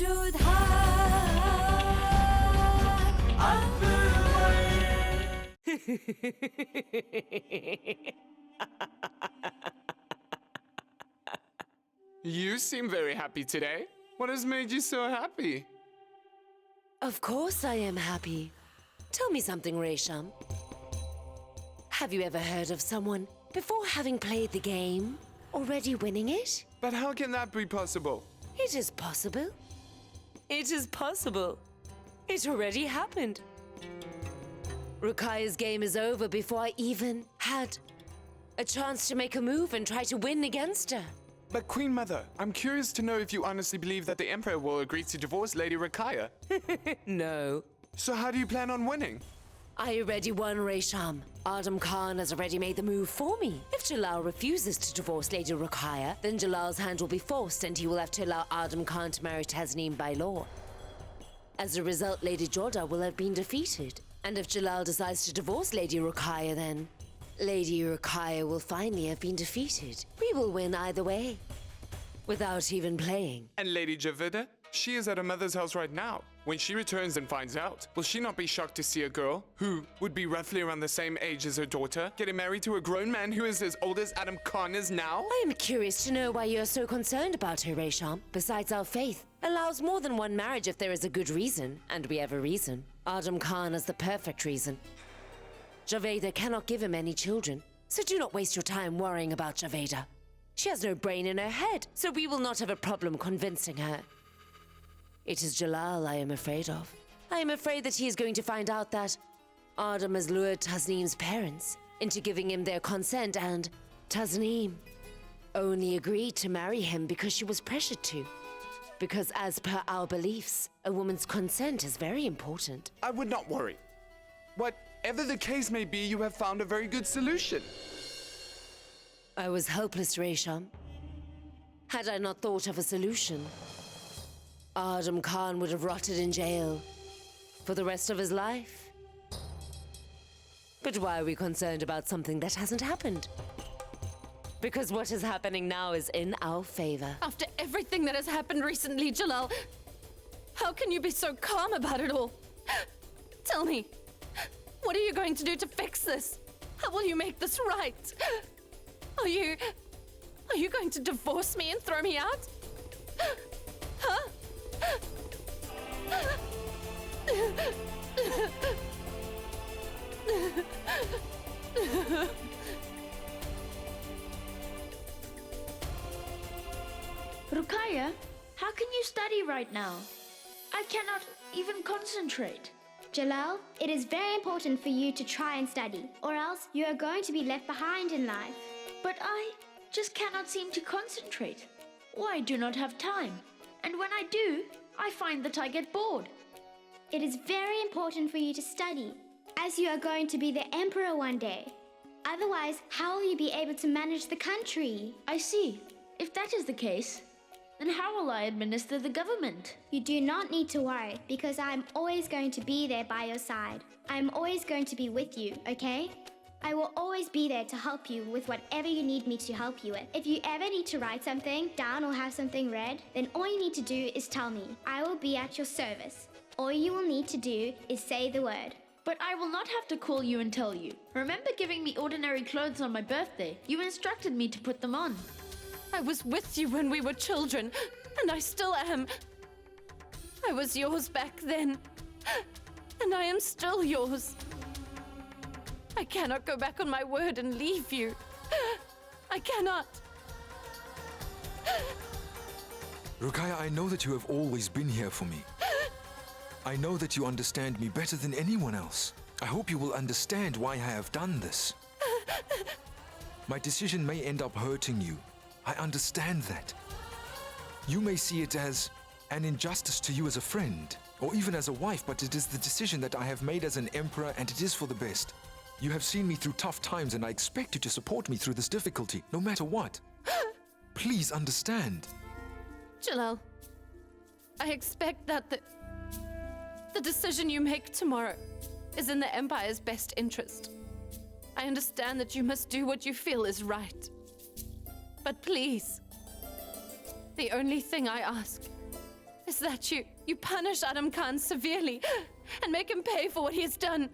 Jodha Akbar. You seem very happy today. What has made you so happy? Of course I am happy. Tell me something, Resham. Have you ever heard of someone, before having played the game, already winning it? But how can that be possible? It is possible. It is possible. It already happened. Rukaya's game is over before I even had a chance to make a move and try to win against her. But Queen Mother, I'm curious to know if you honestly believe that the Emperor will agree to divorce Lady Rukaya. No. So how do you plan on winning? I already won, Resham. Adam Khan has already made the move for me. If Jalal refuses to divorce Lady Rukaya, then Jalal's hand will be forced and he will have to allow Adam Khan to marry Tasneem by law. As a result, Lady Jodha will have been defeated. And if Jalal decides to divorce Lady Rukaya, then Lady Rukaya will finally have been defeated. We will win either way, without even playing. And Lady Javida? She is at her mother's house right now. When she returns and finds out, will she not be shocked to see a girl, who would be roughly around the same age as her daughter, getting married to a grown man who is as old as Adam Khan is now? I am curious to know why you are so concerned about her, Resham. Besides, our faith allows more than one marriage if there is a good reason, and we have a reason. Adam Khan is the perfect reason. Javeda cannot give him any children, so do not waste your time worrying about Javeda. She has no brain in her head, so we will not have a problem convincing her. It is Jalal I am afraid of. I am afraid that he is going to find out that Adam has lured Tasneem's parents into giving him their consent, and Tasneem only agreed to marry him because she was pressured to. Because as per our beliefs, a woman's consent is very important. I would not worry. Whatever the case may be, you have found a very good solution. I was helpless, Resham. Had I not thought of a solution, Adam Khan would have rotted in jail for the rest of his life. But why are we concerned about something that hasn't happened? Because what is happening now is in our favor. After everything that has happened recently, Jalal, how can you be so calm about it all? Tell me, what are you going to do to fix this? How will you make this right? Are you going to divorce me and throw me out? Huh? Rukaya, how can you study right now? I cannot even concentrate. Jalal, it is very important for you to try and study, or else you are going to be left behind in life. But I just cannot seem to concentrate. Or I do not have time. And when I do, I find that I get bored. It is very important for you to study, as you are going to be the emperor one day. Otherwise, how will you be able to manage the country? I see. If that is the case, then how will I administer the government? You do not need to worry, because I am always going to be there by your side. I am always going to be with you, okay? I will always be there to help you with whatever you need me to help you with. If you ever need to write something down or have something read, then all you need to do is tell me. I will be at your service. All you will need to do is say the word. But I will not have to call you and tell you. Remember giving me ordinary clothes on my birthday? You instructed me to put them on. I was with you when we were children, and I still am. I was yours back then, and I am still yours. I cannot go back on my word and leave you. I cannot. Rukaya, I know that you have always been here for me. I know that you understand me better than anyone else. I hope you will understand why I have done this. My decision may end up hurting you. I understand that. You may see it as an injustice to you as a friend, or even as a wife, but it is the decision that I have made as an emperor, and it is for the best. You have seen me through tough times, and I expect you to support me through this difficulty, no matter what. Please understand. Jalal, I expect that the decision you make tomorrow is in the Empire's best interest. I understand that you must do what you feel is right. But please, the only thing I ask is that you punish Adam Khan severely and make him pay for what he has done.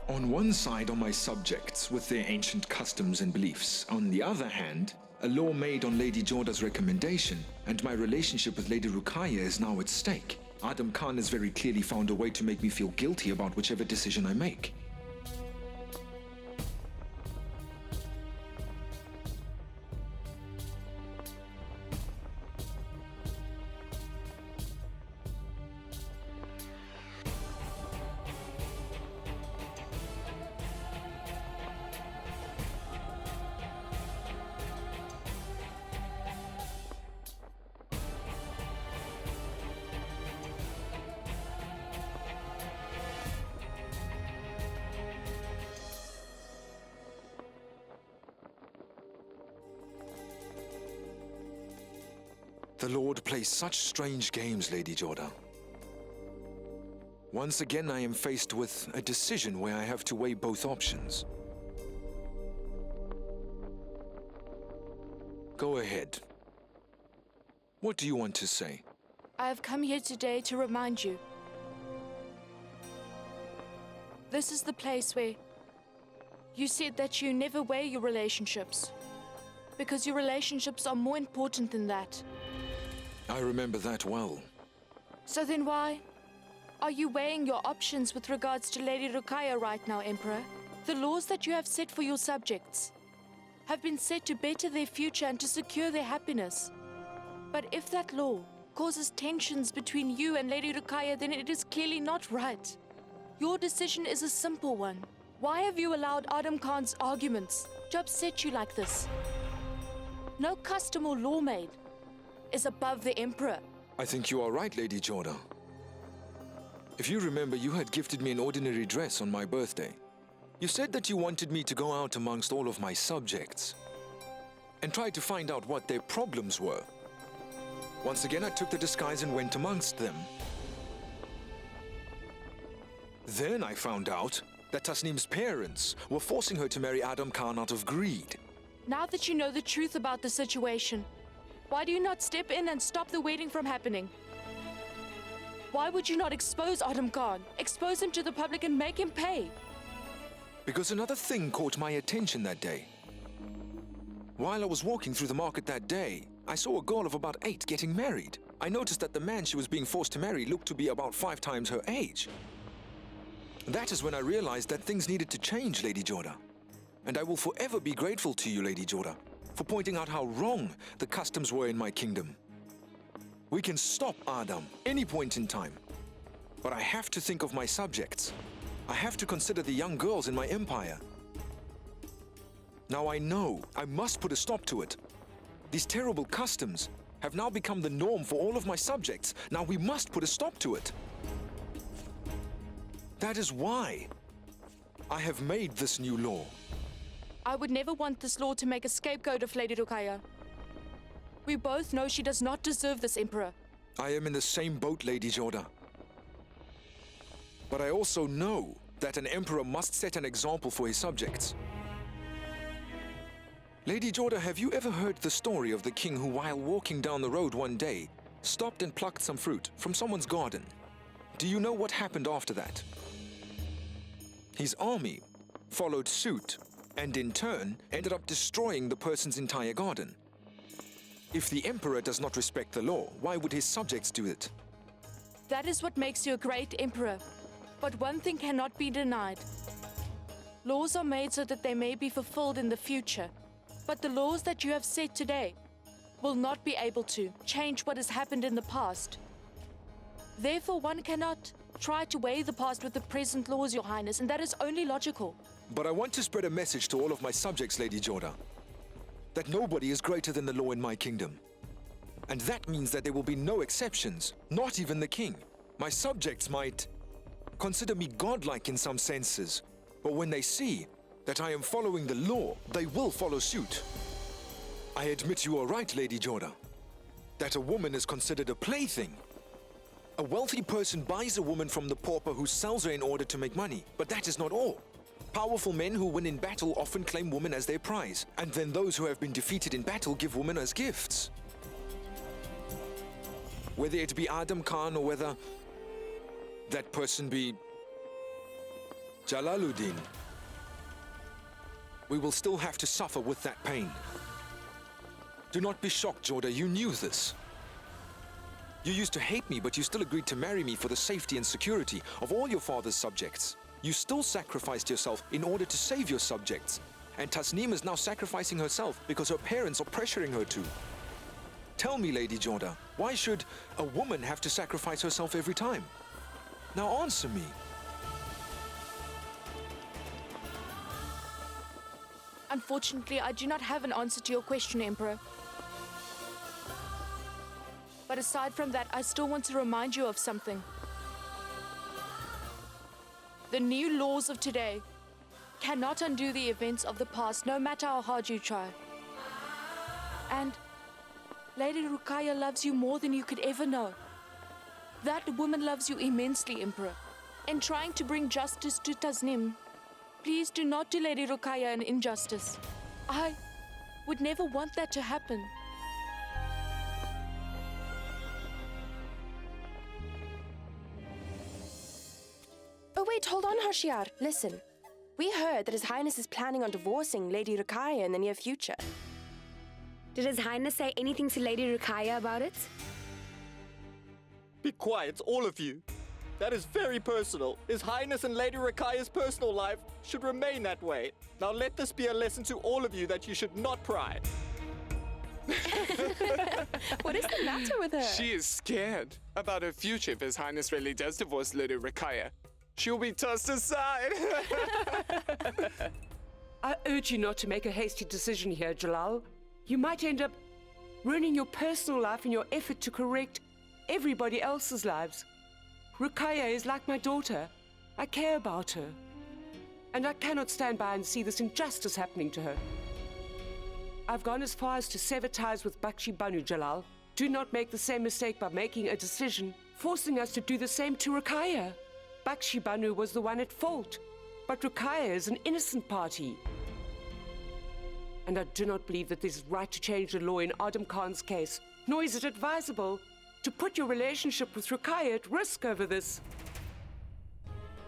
On one side are my subjects with their ancient customs and beliefs. On the other hand, a law made on Lady Jodha's recommendation, and my relationship with Lady Rukaya is now at stake. Adam Khan has very clearly found a way to make me feel guilty about whichever decision I make. The Lord plays such strange games, Lady Jodha. Once again, I am faced with a decision where I have to weigh both options. Go ahead. What do you want to say? I have come here today to remind you. This is the place where you said that you never weigh your relationships, because your relationships are more important than that. I remember that well. So then why are you weighing your options with regards to Lady Rukaya right now, Emperor? The laws that you have set for your subjects have been set to better their future and to secure their happiness. But if that law causes tensions between you and Lady Rukaya, then it is clearly not right. Your decision is a simple one. Why have you allowed Adam Khan's arguments to upset you like this? No custom or law made is above the Emperor. I think you are right, Lady Jodha. If you remember, you had gifted me an ordinary dress on my birthday. You said that you wanted me to go out amongst all of my subjects and try to find out what their problems were. Once again, I took the disguise and went amongst them. Then I found out that Tasneem's parents were forcing her to marry Adam Khan out of greed. Now that you know the truth about the situation, why do you not step in and stop the wedding from happening? Why would you not expose Adam Khan, expose him to the public and make him pay? Because another thing caught my attention that day. While I was walking through the market that day, I saw a girl of about 8 getting married. I noticed that the man she was being forced to marry looked to be about 5 times her age. That is when I realized that things needed to change, Lady Jodha. And I will forever be grateful to you, Lady Jodha, for pointing out how wrong the customs were in my kingdom. We can stop Adam any point in time, but I have to think of my subjects. I have to consider the young girls in my empire. Now I know I must put a stop to it. These terrible customs have now become the norm for all of my subjects. Now we must put a stop to it. That is why I have made this new law. I would never want this law to make a scapegoat of Lady Rukaya. We both know she does not deserve this, Emperor. I am in the same boat, Lady Jodha. But I also know that an emperor must set an example for his subjects. Lady Jodha, have you ever heard the story of the king who, while walking down the road one day, stopped and plucked some fruit from someone's garden? Do you know what happened after that? His army followed suit and in turn ended up destroying the person's entire garden. If the emperor does not respect the law, why would his subjects do it? That is what makes you a great emperor. But one thing cannot be denied. Laws are made so that they may be fulfilled in the future. But the laws that you have set today will not be able to change what has happened in the past. Therefore, one cannot try to weigh the past with the present laws, Your Highness, and that is only logical. But I want to spread a message to all of my subjects, Lady Jodha, that nobody is greater than the law in my kingdom. And that means that there will be no exceptions, not even the king. My subjects might consider me godlike in some senses, but when they see that I am following the law, they will follow suit. I admit you are right, Lady Jodha, that a woman is considered a plaything. A wealthy person buys a woman from the pauper who sells her in order to make money, but that is not all. Powerful men who win in battle often claim women as their prize, and then those who have been defeated in battle give women as gifts. Whether it be Adam Khan or whether that person be Jalaluddin, we will still have to suffer with that pain. Do not be shocked, Jodha, you knew this. You used to hate me, but you still agreed to marry me for the safety and security of all your father's subjects. You still sacrificed yourself in order to save your subjects. And Tasneem is now sacrificing herself because her parents are pressuring her to. Tell me, Lady Jodha, why should a woman have to sacrifice herself every time? Now answer me. Unfortunately, I do not have an answer to your question, Emperor. But aside from that, I still want to remind you of something. The new laws of today cannot undo the events of the past, no matter how hard you try. And Lady Rukaya loves you more than you could ever know. That woman loves you immensely, Emperor. In trying to bring justice to Tasneem, please do not do Lady Rukaya an injustice. I would never want that to happen. Oh wait, hold on, Harshiar. Listen. We heard that His Highness is planning on divorcing Lady Rukaya in the near future. Did His Highness say anything to Lady Rukaya about it? Be quiet, all of you. That is very personal. His Highness and Lady Rukaya's personal life should remain that way. Now let this be a lesson to all of you that you should not pry. What is the matter with her? She is scared about her future if His Highness really does divorce Lady Rukaya. She'll be tossed aside. I urge you not to make a hasty decision here, Jalal. You might end up ruining your personal life in your effort to correct everybody else's lives. Rukaya is like my daughter. I care about her. And I cannot stand by and see this injustice happening to her. I've gone as far as to sever ties with Bakshi Banu, Jalal. Do not make the same mistake by making a decision, forcing us to do the same to Rukaya. Bakshi Banu was the one at fault, but Rukaya is an innocent party. And I do not believe that there's right to change the law in Adam Khan's case, nor is it advisable to put your relationship with Rukaya at risk over this.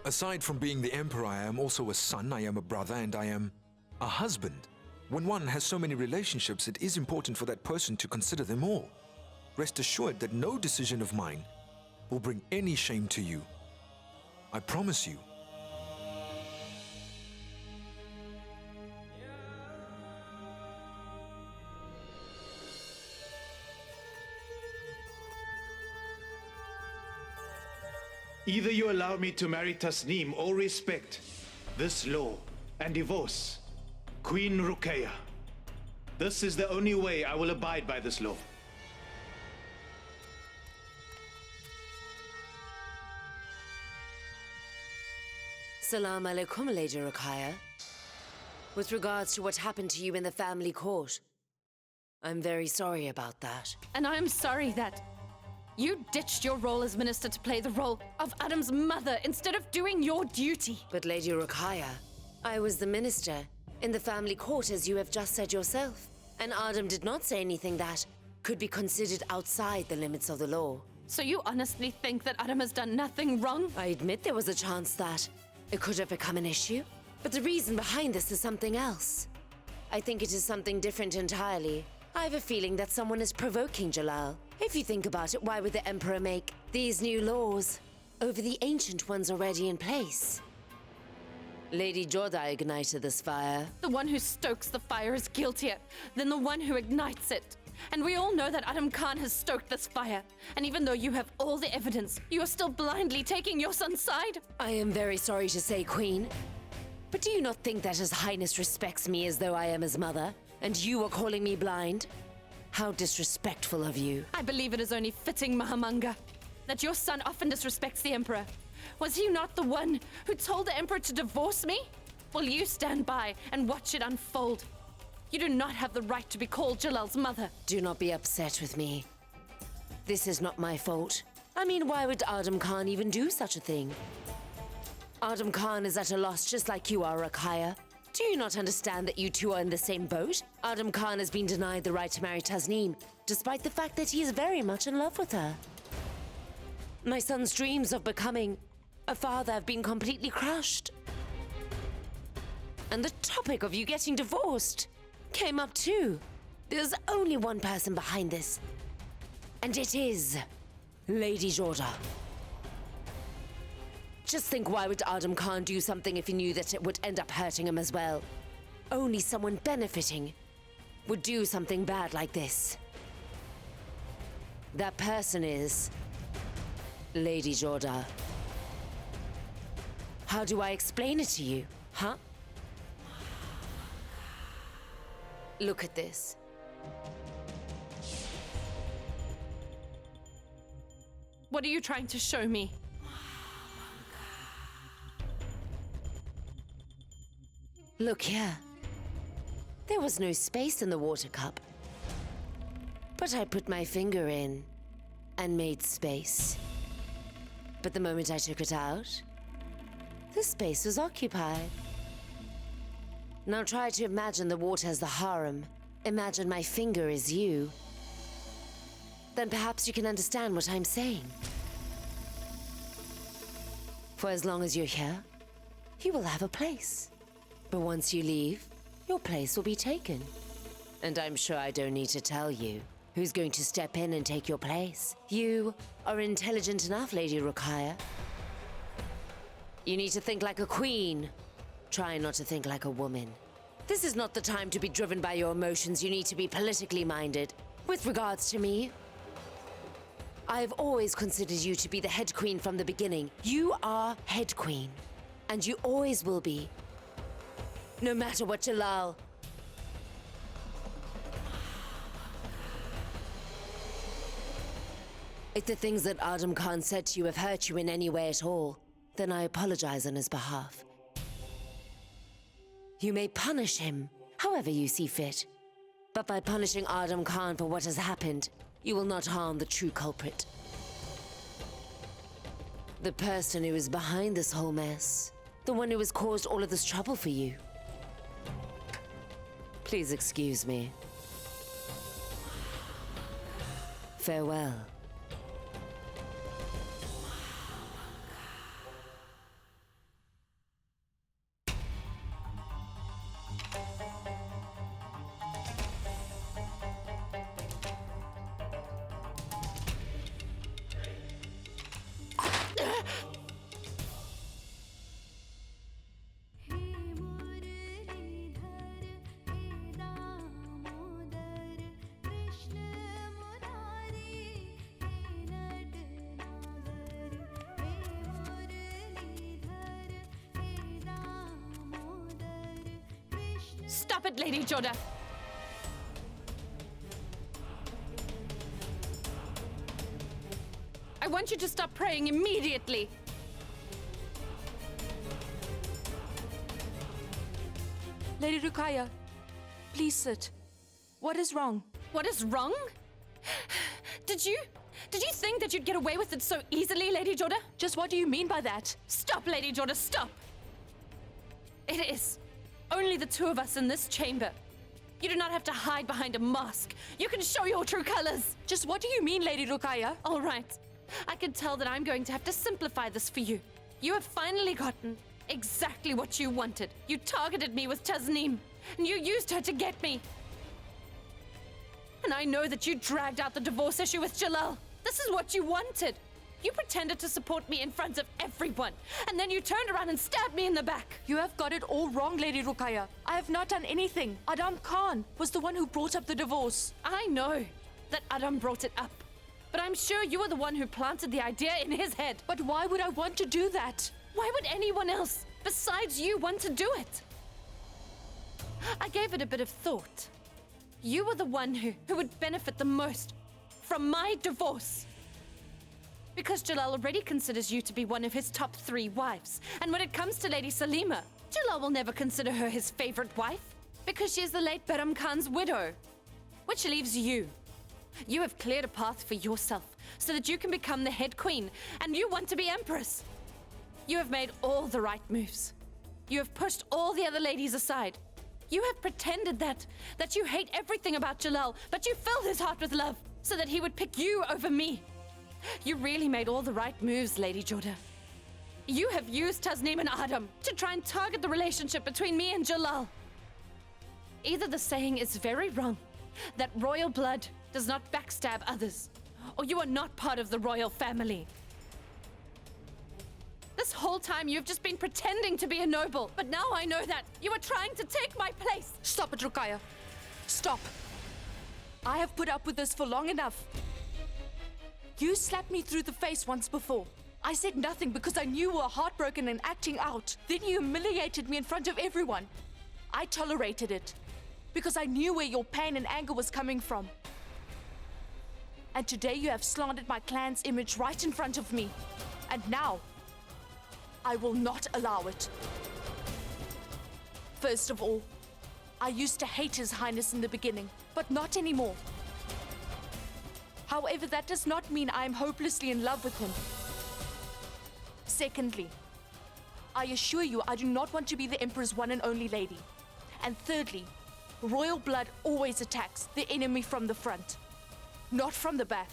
Aside from being the Emperor, I am also a son, I am a brother, and I am a husband. When one has so many relationships, it is important for that person to consider them all. Rest assured that no decision of mine will bring any shame to you. I promise you. Either you allow me to marry Tasneem or respect this law and divorce Queen Rukaya. This is the only way I will abide by this law. Salam alaikum, Lady Rukaya. With regards to what happened to you in the family court, I'm very sorry about that. And I'm sorry that you ditched your role as minister to play the role of Adam's mother instead of doing your duty. But Lady Rukaya, I was the minister in the family court, as you have just said yourself. And Adam did not say anything that could be considered outside the limits of the law. So you honestly think that Adam has done nothing wrong? I admit there was a chance that it could have become an issue. But the reason behind this is something else. I think it is something different entirely. I have a feeling that someone is provoking Jalal. If you think about it, why would the Emperor make these new laws over the ancient ones already in place? Lady Jodha ignited this fire. The one who stokes the fire is guiltier than the one who ignites it. And we all know that Adam Khan has stoked this fire. And even though you have all the evidence, you are still blindly taking your son's side. I am very sorry to say, Queen. But do you not think that His Highness respects me as though I am his mother? And you are calling me blind? How disrespectful of you. I believe it is only fitting, Mahamanga, that your son often disrespects the Emperor. Was he not the one who told the Emperor to divorce me? Will you stand by and watch it unfold? You do not have the right to be called Jalal's mother. Do not be upset with me. This is not my fault. I mean, why would Adam Khan even do such a thing? Adam Khan is at a loss just like you are, Rukaya. Do you not understand that you two are in the same boat? Adam Khan has been denied the right to marry Tasneem, despite the fact that he is very much in love with her. My son's dreams of becoming a father have been completely crushed. And the topic of you getting divorced came up too. There's only one person behind this, and it is Lady Jodha. Just think, why would Adam Khan do something if he knew that it would end up hurting him as well? Only someone benefiting would do something bad like this. That person is Lady Jodha. How do I explain it to you, huh? Look at this. What are you trying to show me? Look here. There was no space in the water cup. But I put my finger in and made space. But the moment I took it out, the space was occupied. Now try to imagine the water as the harem. Imagine my finger is you. Then perhaps you can understand what I'm saying. For as long as you're here, you will have a place. But once you leave, your place will be taken. And I'm sure I don't need to tell you who's going to step in and take your place. You are intelligent enough, Lady Rukaya. You need to think like a queen. Try not to think like a woman. This is not the time to be driven by your emotions. You need to be politically minded. With regards to me, I have always considered you to be the head queen from the beginning. You are head queen, and you always will be. No matter what, Jalal. If the things that Adam Khan said to you have hurt you in any way at all, then I apologize on his behalf. You may punish him however you see fit. But by punishing Adam Khan for what has happened, you will not harm the true culprit. The person who is behind this whole mess. The one who has caused all of this trouble for you. Please excuse me. Farewell. Stop it, Lady Jodha! I want you to stop praying immediately! Lady Rukaya, please sit. What is wrong? What is wrong? Did you think that you'd get away with it so easily, Lady Jodha? Just what do you mean by that? Stop, Lady Jodha, stop! It is only the two of us in this chamber. You do not have to hide behind a mask. You can show your true colors. Just what do you mean, Lady Rukaya? All right. I can tell that I'm going to have to simplify this for you. You have finally gotten exactly what you wanted. You targeted me with Tasneem, and you used her to get me. And I know that you dragged out the divorce issue with Jalal. This is what you wanted. You pretended to support me in front of everyone, and then you turned around and stabbed me in the back. You have got it all wrong, Lady Rukaya. I have not done anything. Adam Khan was the one who brought up the divorce. I know that Adam brought it up, but I'm sure you were the one who planted the idea in his head. But why would I want to do that? Why would anyone else besides you want to do it? I gave it a bit of thought. You were the one who would benefit the most from my divorce. Because Jalal already considers you to be one of his top 3 wives. And when it comes to Lady Salima, Jalal will never consider her his favorite wife. Because she is the late Baram Khan's widow. Which leaves you. You have cleared a path for yourself so that you can become the head queen, and you want to be empress. You have made all the right moves. You have pushed all the other ladies aside. You have pretended that you hate everything about Jalal, but you filled his heart with love so that he would pick you over me. You really made all the right moves, Lady Jodha. You have used Tasneem and Adam to try and target the relationship between me and Jalal. Either the saying is very wrong, that royal blood does not backstab others, or you are not part of the royal family. This whole time you've just been pretending to be a noble, but now I know that you are trying to take my place. Stop it, Rukaya. Stop. I have put up with this for long enough. You slapped me through the face once before. I said nothing because I knew you were heartbroken and acting out. Then you humiliated me in front of everyone. I tolerated it because I knew where your pain and anger was coming from. And today you have slandered my clan's image right in front of me. And now, I will not allow it. First of all, I used to hate His Highness in the beginning, but not anymore. However, that does not mean I am hopelessly in love with him. Secondly, I assure you I do not want to be the Emperor's one and only lady. And thirdly, royal blood always attacks the enemy from the front, not from the back.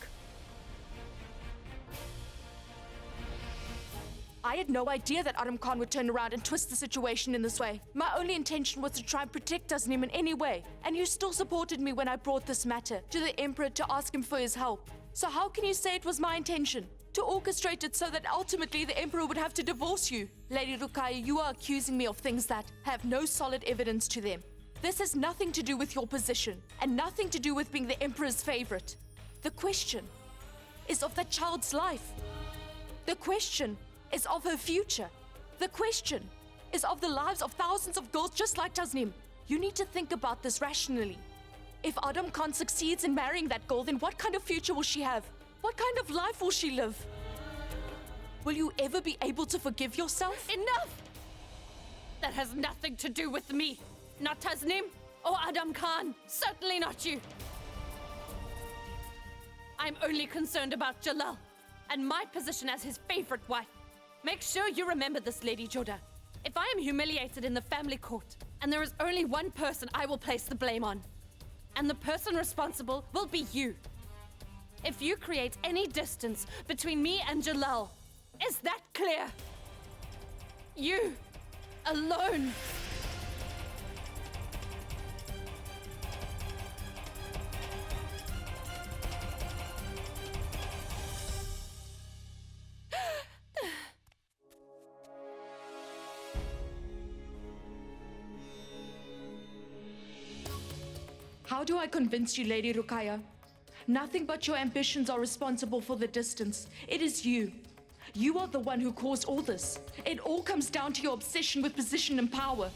I had no idea that Adam Khan would turn around and twist the situation in this way. My only intention was to try and protect Tasneem in any way, and you still supported me when I brought this matter to the Emperor to ask him for his help. So how can you say it was my intention? To orchestrate it so that ultimately the Emperor would have to divorce you? Lady Rukaya, you are accusing me of things that have no solid evidence to them. This has nothing to do with your position, and nothing to do with being the Emperor's favorite. The question is of that child's life. The question is of her future. The question is of the lives of thousands of girls just like Tasneem. You need to think about this rationally. If Adam Khan succeeds in marrying that girl, then what kind of future will she have? What kind of life will she live? Will you ever be able to forgive yourself? Enough! That has nothing to do with me. Not Tasneem or Adam Khan. Certainly not you. I'm only concerned about Jalal and my position as his favorite wife. Make sure you remember this, Lady Jodha. If I am humiliated in the family court, and there is only one person I will place the blame on, and the person responsible will be you. If you create any distance between me and Jalal, is that clear? You alone. How do I convince you, Lady Rukaya? Nothing but your ambitions are responsible for the distance. It is you. You are the one who caused all this. It all comes down to your obsession with position and power.